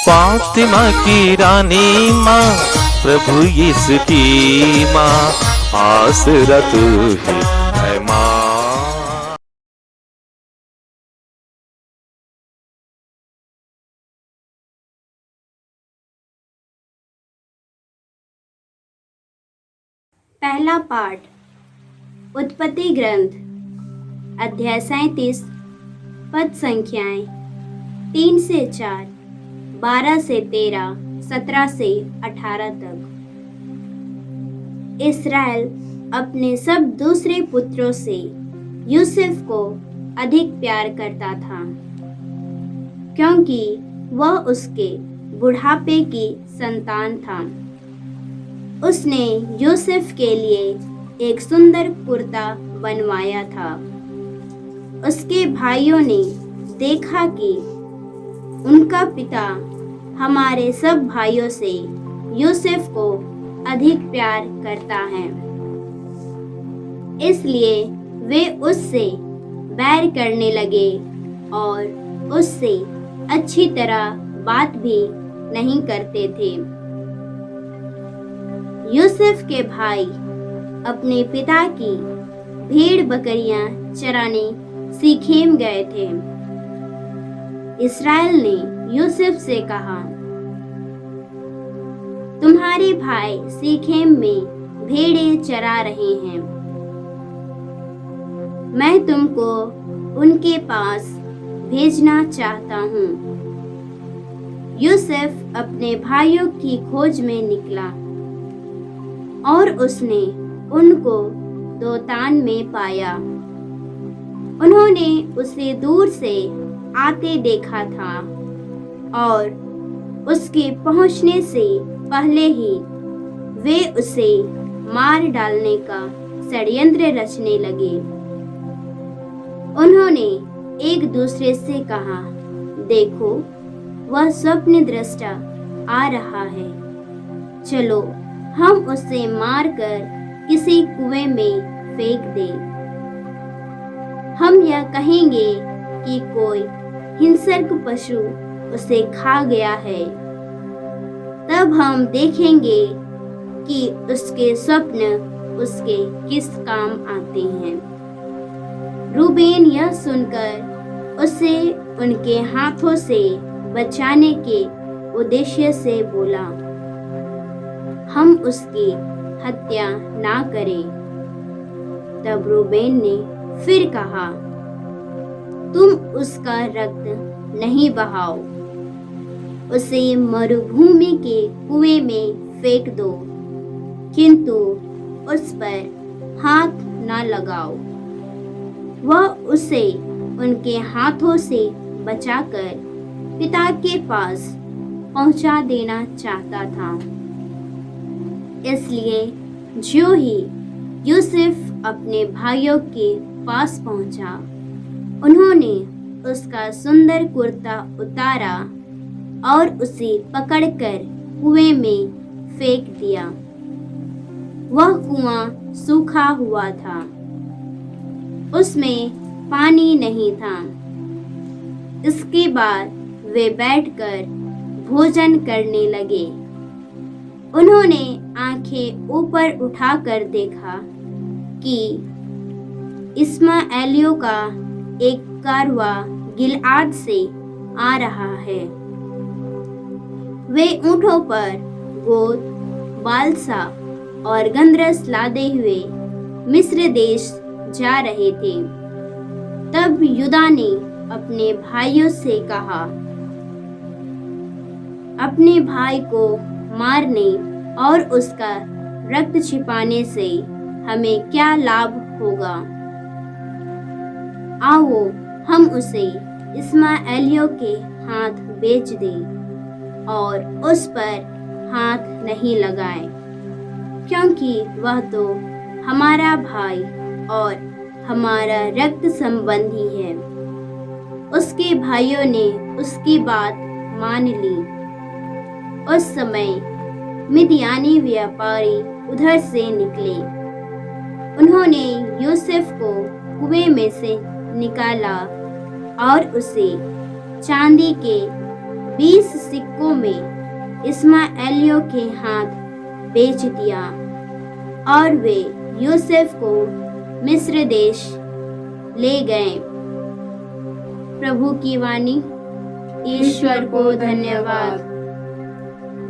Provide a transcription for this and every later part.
फातिमा की रानी माँ, प्रभु यीशु की माँ, आसरा तू ही है माँ। पहला पाठ उत्पत्ति ग्रंथ अध्याय 37 पद संख्याएं 3 से 4, 12 से 13, 17 से 18 तक। इस्राएल अपने सब दूसरे पुत्रों से यूसुफ को अधिक प्यार करता था, क्योंकि वह उसके बुढ़ापे की संतान था। उसने यूसुफ के लिए एक सुंदर कुर्ता बनवाया था। उसके भाइयों ने देखा कि उनका पिता हमारे सब भाइयों से यूसुफ को अधिक प्यार करता है, इसलिए वे उससे बैर करने लगे और उससे अच्छी तरह बात भी नहीं करते थे। यूसुफ के भाई अपने पिता की भेड़ बकरियां चराने सीखेम गए थे। इस्राएल ने यूसुफ से कहा, तुम्हारे भाई सीखेम में भेड़ें चरा रहे हैं, मैं तुमको उनके पास भेजना चाहता हूँ। यूसुफ अपने भाइयों की खोज में निकला और उसने उनको दोतान में पाया। उन्होंने उसे दूर से आते देखा था और उसके पहुंचने से पहले ही वे उसे मार डालने का षड्यंत्र रचने लगे। उन्होंने एक दूसरे से कहा, देखो, वह स्वप्न दृष्टा आ रहा है, चलो हम उसे मारकर किसी कुएं में फेंक दें। हम यह कहेंगे कि कोई हिंसक पशु उसे खा गया है, तब हम देखेंगे कि उसके स्वप्न उसके किस काम आते हैं। रूबेन यह सुनकर उसे उनके हाथों से बचाने के उद्देश्य से बोला, हम उसकी हत्या ना करें। तब रूबेन ने फिर कहा, तुम उसका रक्त नहीं बहाओ, उसे मरुभूमि के कुएं में फेंक दो, किंतु उस पर हाथ ना लगाओ। वह उसे उनके हाथों से बचाकर पिता के पास पहुंचा देना चाहता था। इसलिए जो ही यूसुफ अपने भाइयों के पास पहुंचा, उन्होंने उसका सुंदर कुर्ता उतारा और उसे पकड़कर कुएं में फेंक दिया। वह कुआं सूखा हुआ था, उसमें पानी नहीं था। इसके बाद वे बैठकर भोजन करने लगे। उन्होंने आंखें ऊपर उठाकर देखा कि इस्माएलियों का एक कारवां गिलआद से आ रहा है। वे ऊँटों पर गोद, बालसा और गंधरस लादे हुए मिस्र देश जा रहे थे। तब यूदा ने अपने भाइयों से कहा, अपने भाई को मारने और उसका रक्त छिपाने से हमें क्या लाभ होगा? आओ हम उसे इस्माएलियों के हाथ बेच दें और उस पर हाथ नहीं लगाएं, क्योंकि वह तो हमारा भाई और हमारा रक्त संबंधी है। उसके भाइयों ने उसकी बात मान ली। उस समय मिद्यानी व्यापारी उधर से निकले। उन्होंने यूसुफ को कुएं में से निकाला और उसे चांदी के 20 सिक्कों में इस्माएलियों के हाथ बेच दिया और वे यूसुफ को मिस्र देश ले गए। प्रभु की वाणी। ईश्वर को धन्यवाद।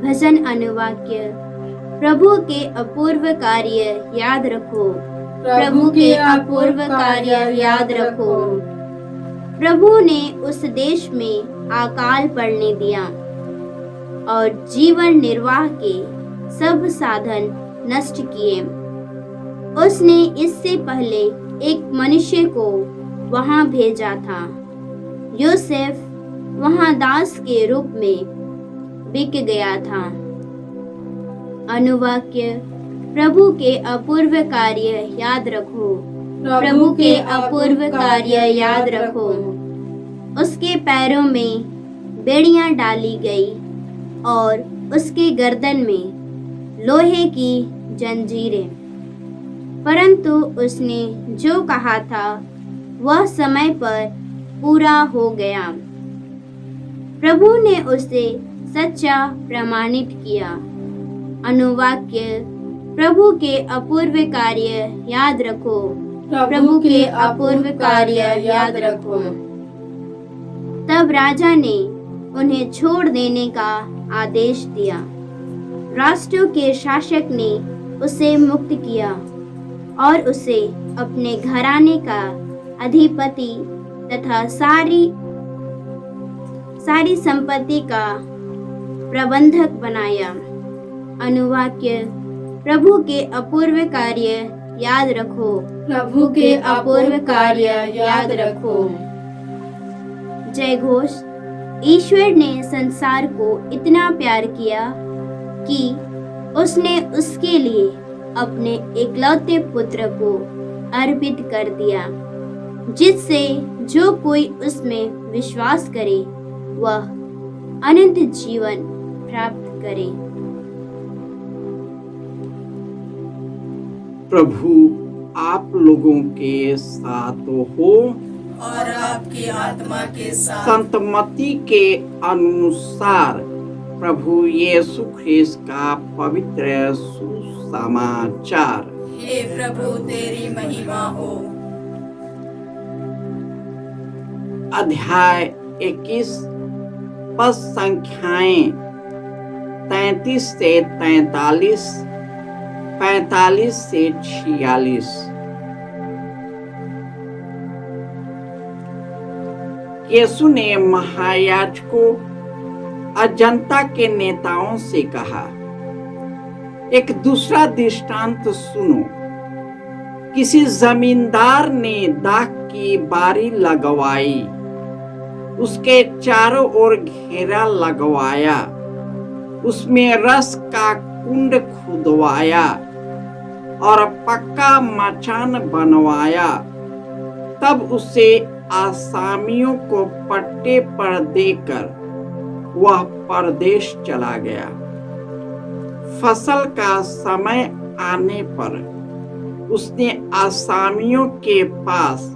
भजन अनुवाक्य। प्रभु के अपूर्व कार्य याद रखो। प्रभु के अपूर्व कार्य याद रखो। प्रभु ने उस देश में अकाल पड़ने दिया और जीवन निर्वाह के सब साधन नष्ट किए। उसने इससे पहले एक मनुष्य को वहां भेजा था। यूसुफ वहां दास के रूप में बिक गया था। अनुवाक्य। प्रभु के अपूर्व कार्य याद रखो। प्रभु के अपूर्व कार्य याद रखो। उसके पैरों में बेड़ियां डाली गई और उसके गर्दन में लोहे की जंजीरें, परंतु उसने जो कहा था वह समय पर पूरा हो गया। प्रभु ने उसे सच्चा प्रमाणित किया। अनुवाक्य। प्रभु के अपूर्व कार्य याद रखो। प्रभु के अपूर्व कार्य याद रखो। तब राजा ने उन्हें छोड़ देने का आदेश दिया। राष्ट्रों के शासक ने उसे मुक्त किया और उसे अपने घराने का अधिपति तथा सारी संपत्ति का प्रबंधक बनाया। अनुवाक्य। प्रभु के अपूर्व कार्य याद रखो। प्रभु के अपूर्व कार्य याद रखो। जय घोष। ईश्वर ने संसार को इतना प्यार किया कि उसने उसके लिए अपने एकलौते पुत्र को अर्पित कर दिया, जिससे जो कोई उसमें विश्वास करे वह अनंत जीवन प्राप्त करे। प्रभु आप लोगों के साथ हो और आपकी आत्मा के साथ। संत मत्ती के अनुसार प्रभु यीशु ख्रिस्त का पवित्र सुसमाचार। हे प्रभु तेरी महिमा हो। अध्याय 21 पद संख्याएं 33 से 43, 45 से 46। यीशु ने महायाजकों और जनता के नेताओं से कहा, एक दूसरा दृष्टांत सुनो। किसी जमींदार ने दाख की बारी लगवाई, उसके चारों ओर घेरा लगवाया, उसमें रस का कुंड खुदवाया और पक्का मचान बनवाया। तब उसे आसामियों को पट्टे पर देकर वह परदेश चला गया। फसल का समय आने पर उसने आसामियों के पास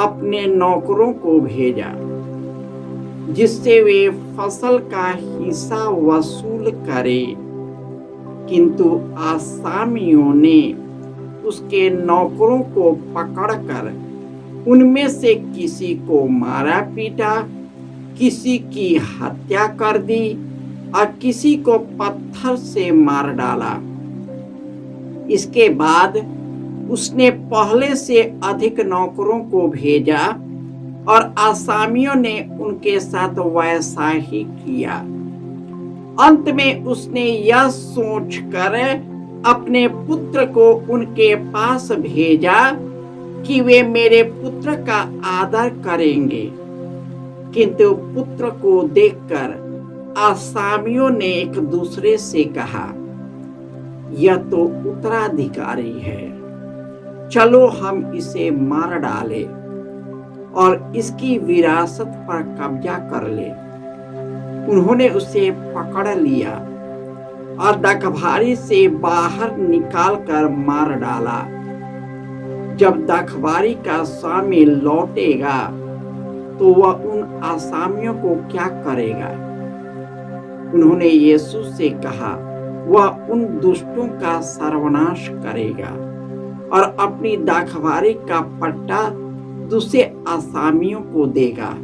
अपने नौकरों को भेजा, जिससे वे फसल का हिस्सा वसूल करें। किंतु आसामियों ने उसके नौकरों को पकड़कर उनमें से किसी को मारा पीटा, किसी की हत्या कर दी और किसी को पत्थर से मार डाला। इसके बाद उसने पहले से अधिक नौकरों को भेजा और आसामियों ने उनके साथ वैसा ही किया। अंत में उसने यह सोचकर अपने पुत्र को उनके पास भेजा कि वे मेरे पुत्र का आदर करेंगे। किंतु पुत्र को देखकर आसामियों ने एक दूसरे से कहा, यह तो उत्तराधिकारी है, चलो हम इसे मार डालें और इसकी विरासत पर कब्जा कर ले। उन्होंने उसे पकड़ लिया और रखवारी से बाहर निकालकर मार डाला। जब रखवारी का स्वामी लौटेगा तो वह उन आसामियों को क्या करेगा? उन्होंने यीशु से कहा, वह उन दुष्टों का सर्वनाश करेगा और अपनी दाखवारी का पट्टा दूसरे आसामियों को देगा,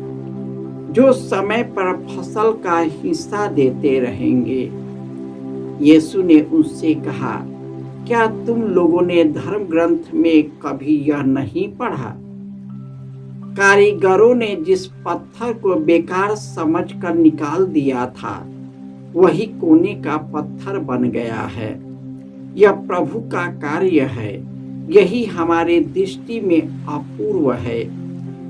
जो समय पर फसल का हिस्सा देते रहेंगे। यीशु ने उनसे कहा, क्या तुम लोगों ने धर्म ग्रंथ में कभी यह नहीं पढ़ा? कारीगरों ने जिस पत्थर को बेकार समझकर निकाल दिया था, वही कोने का पत्थर बन गया है। यह प्रभु का कार्य है, यही हमारे दृष्टि में अपूर्व है।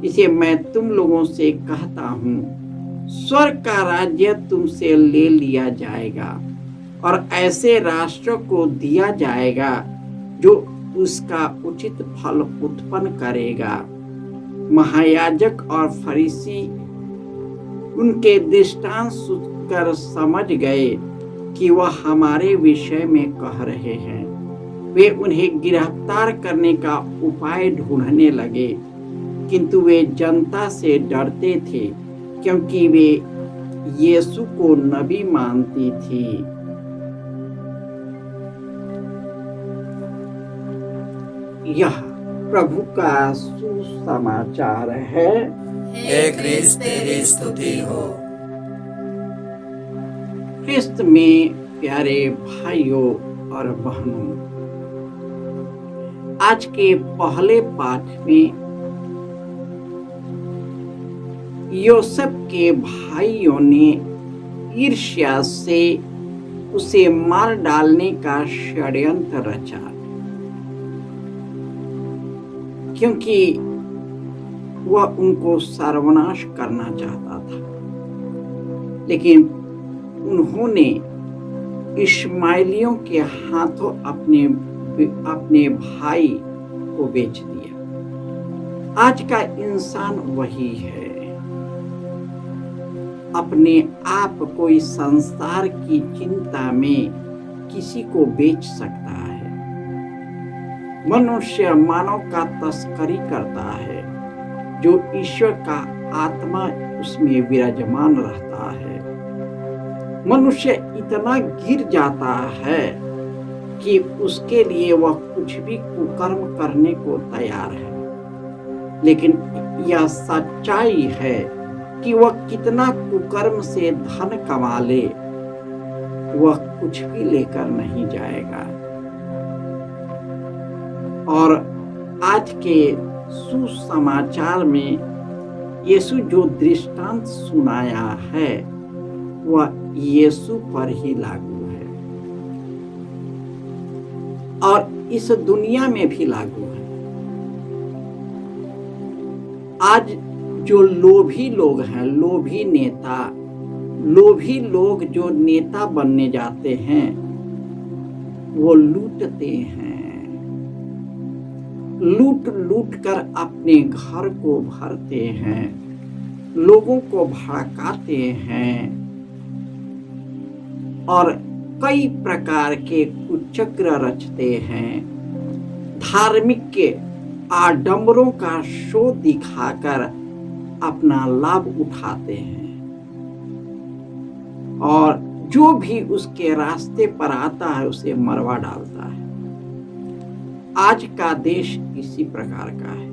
इसे मैं तुम लोगों से कहता हूँ, स्वर्ग का राज्य तुमसे ले लिया जाएगा और ऐसे राष्ट्र को दिया जाएगा जो उसका उचित फल उत्पन्न करेगा। महायाजक और फरीसी उनके दृष्टांत सुनकर समझ गए कि वह हमारे विषय में कह रहे हैं। वे उन्हें गिरफ्तार करने का उपाय ढूंढने लगे, किंतु वे जनता से डरते थे, क्योंकि वे यीशु को नबी मानती थी। यह प्रभु का सुसमाचार है। हे क्रिस्त तेरी स्तुति हो। क्रिस्त में प्यारे भाइयों और बहनों, आज के पहले पाठ में योसेफ के भाइयों ने ईर्ष्या से उसे मार डालने का षड्यंत्र रचा, क्योंकि वह उनको सर्वनाश करना चाहता था। लेकिन उन्होंने इश्माएलियों के हाथों अपने भाई को बेच दिया। आज का इंसान वही है, अपने आप को इस संसार की चिंता में किसी को बेच सकता है। मनुष्य मानव का तस्करी करता है, जो ईश्वर का आत्मा उसमें विराजमान रहता है। मनुष्य इतना गिर जाता है कि उसके लिए वह कुछ भी कुकर्म करने को तैयार है। लेकिन यह सच्चाई है कि वह कितना कुकर्म से धन कमा ले, वह कुछ भी लेकर नहीं जाएगा। और आज के सुसमाचार में यीशु जो दृष्टांत सुनाया है, वह यीशु पर ही लागू है और इस दुनिया में भी लागू है। आज जो लोभी लोग हैं, लोभी लोग जो नेता बनने जाते हैं, वो लूटते हैं, लूट कर अपने घर को भरते हैं, लोगों को भड़काते हैं और कई प्रकार के कुचक्र रचते हैं। धार्मिक के आडंबरों का शो दिखाकर अपना लाभ उठाते हैं और जो भी उसके रास्ते पर आता है उसे मरवा डालता है। आज का देश इसी प्रकार का है।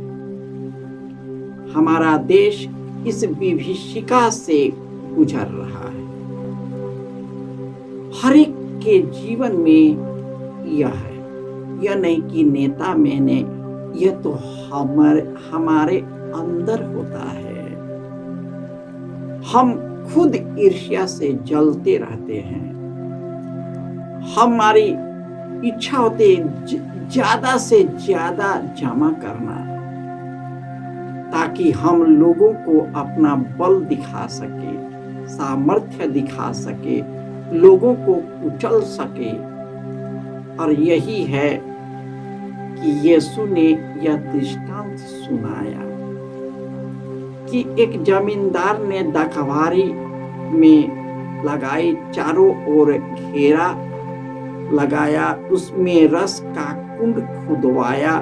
हमारा देश इस विभीषिका से गुजर रहा है। हर एक के जीवन में यह है, यह नहीं कि नेता मैंने, यह तो हमारे अंदर होता है। हम खुद ईर्ष्या से जलते रहते हैं। हमारी इच्छा होती है ज्यादा से ज्यादा जमा करना, ताकि हम लोगों को अपना बल दिखा सके, सामर्थ्य दिखा सके, लोगों को कुचल सके। और यही है कि यीशु ने यह दृष्टांत सुनाया कि एक जमींदार ने दाखवारी में लगाई, चारों ओर घेरा लगाया, उसमें रस का कुंड खुदवाया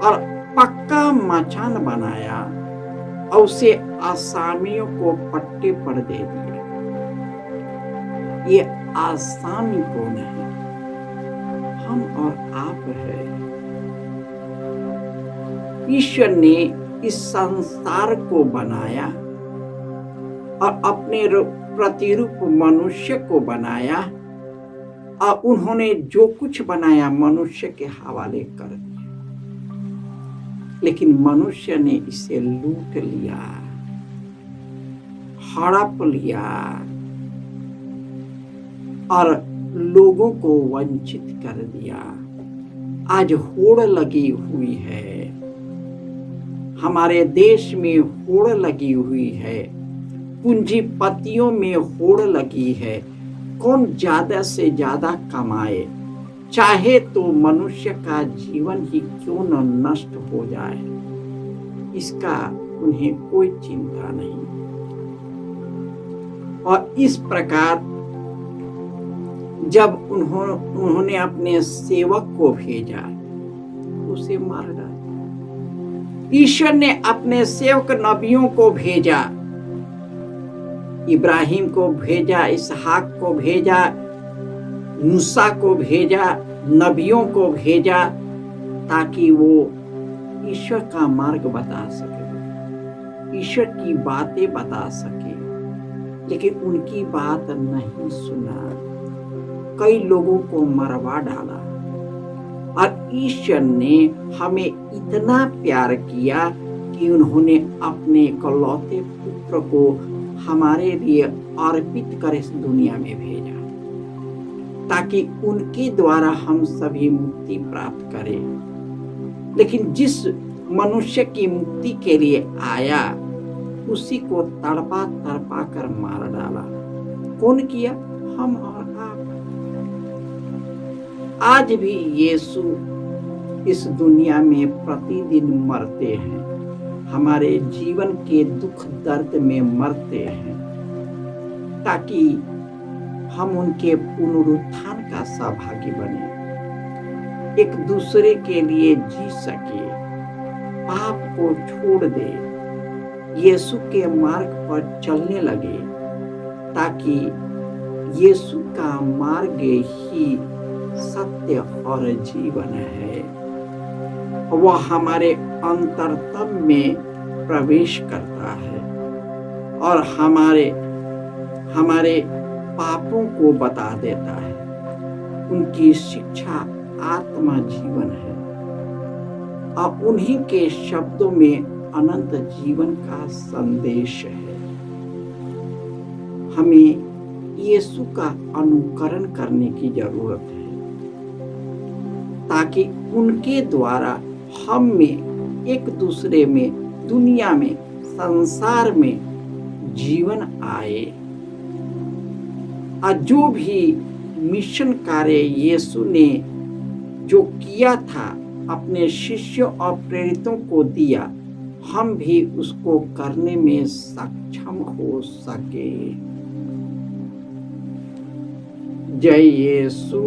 और पक्का मचान बनाया और उसे आसामियों को पट्टे पर दे दिया। ये आसामी कौन है? हम और आप है। ईश्वर ने इस संसार को बनाया और अपने प्रतिरूप मनुष्य को बनाया, और उन्होंने जो कुछ बनाया मनुष्य के हवाले कर दिया, लेकिन मनुष्य ने इसे लूट लिया, हड़प लिया और लोगों को वंचित कर दिया। आज होड़ लगी हुई है, हमारे देश में होड़ लगी हुई है, पूंजीपतियों में होड़ लगी है। कौन ज्यादा से ज्यादा कमाए, चाहे तो मनुष्य का जीवन ही क्यों न नष्ट हो जाए, इसका उन्हें कोई चिंता नहीं। और इस प्रकार जब उन्होंने अपने सेवक को भेजा, उसे मार डाला। ईश्वर ने अपने सेवक नबियों को भेजा, इब्राहिम को भेजा, इसहाक को भेजा, मूसा को भेजा, नबियों को भेजा, ताकि वो ईश्वर का मार्ग बता सके, ईश्वर की बातें बता सके। लेकिन उनकी बात नहीं सुना, कई लोगों को मरवा डाला। और ईश्वर ने हमें इतना प्यार किया कि उन्होंने अपने इकलौते पुत्र को हमारे लिए अर्पित कर इस दुनिया में भेजा, ताकि उनके द्वारा हम सभी मुक्ति प्राप्त करें। लेकिन जिस मनुष्य की मुक्ति के लिए आया, उसी को तड़पा तड़पा कर मार डाला। कौन किया? हम और आप। आज भी यीशु इस दुनिया में प्रतिदिन मरते हैं, हमारे जीवन के दुख दर्द में मरते हैं, ताकि हम उनके पुनरुत्थान का सहभागी बने, एक दूसरे के लिए जी सके, पाप को छोड़ दे, यीशु के मार्ग पर चलने लगे, ताकि यीशु का मार्ग ही सत्य और जीवन है। वह हमारे अंतरतम में प्रवेश करता है और हमारे पापों को बता देता है। उनकी शिक्षा आत्मा जीवन है और उन्हीं के शब्दों में अनंत जीवन का संदेश है। हमें यीशु का अनुकरण करने की जरूरत है, ताकि उनके द्वारा हम में, एक दूसरे में, दुनिया में, संसार में जीवन आए। और जो भी मिशन कार्य यीशु ने जो किया था, अपने शिष्यों और प्रेरितों को दिया, हम भी उसको करने में सक्षम हो सके। जय यीशु।